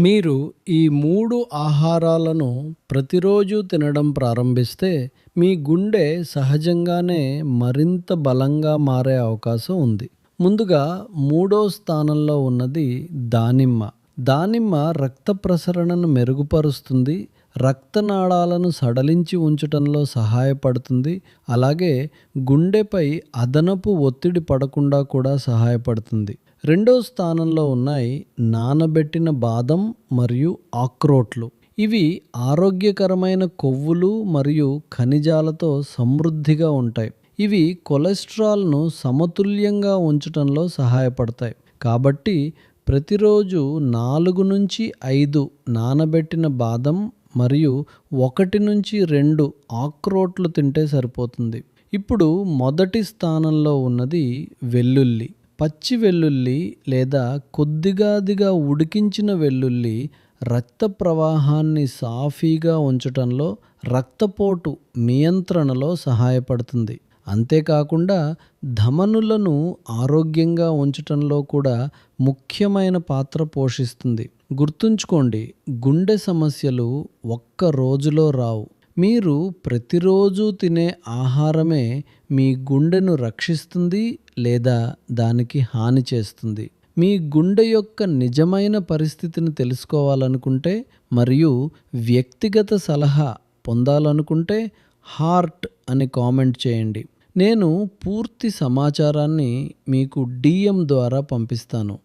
మీరు ఈ 3 ఆహారాలను ప్రతిరోజు తినడం ప్రారంభిస్తే, మీ గుండె సహజంగానే మరింత బలంగా మారే అవకాశం ఉంది. ముందుగా మూడో స్థానంలో ఉన్నది దానిమ్మ. దానిమ్మ రక్త ప్రసరణను మెరుగుపరుస్తుంది, రక్తనాళాలను సడలించి ఉంచటంలో సహాయపడుతుంది. అలాగే గుండెపై అదనపు ఒత్తిడి పడకుండా కూడా సహాయపడుతుంది. రెండో స్థానంలో ఉన్నాయి నానబెట్టిన బాదం మరియు అక్రోట్లు. ఇవి ఆరోగ్యకరమైన కొవ్వులు మరియు ఖనిజాలతో సమృద్ధిగా ఉంటాయి. ఇవి కొలెస్ట్రాల్ను సమతుల్యంగా ఉంచటంలో సహాయపడతాయి. కాబట్టి ప్రతిరోజు 4-5 నానబెట్టిన బాదం మరియు 1-2 అక్రోట్లు తింటే సరిపోతుంది. ఇప్పుడు మొదటి స్థానంలో ఉన్నది వెల్లుల్లి. పచ్చి వెల్లుల్లి లేదా కొద్దిగా ఉడికించిన వెల్లుల్లి రక్త ప్రవాహాన్ని సాఫీగా ఉంచటంలో, రక్తపోటు నియంత్రణలో సహాయపడుతుంది. అంతేకాకుండా ధమనులను ఆరోగ్యంగా ఉంచటంలో కూడా ముఖ్యమైన పాత్ర పోషిస్తుంది. గుర్తుంచుకోండి, గుండె సమస్యలు ఒక్క రోజులో రావు. మీరు ప్రతిరోజు తినే ఆహారమే మీ గుండెను రక్షిస్తుంది లేదా దానికి హాని చేస్తుంది. మీ గుండె యొక్క నిజమైన పరిస్థితిని తెలుసుకోవాలనుకుంటే మరియు వ్యక్తిగత సలహా పొందాలనుకుంటే హార్ట్ అని కామెంట్ చేయండి. నేను పూర్తి సమాచారాన్ని మీకు DM ద్వారా పంపిస్తాను.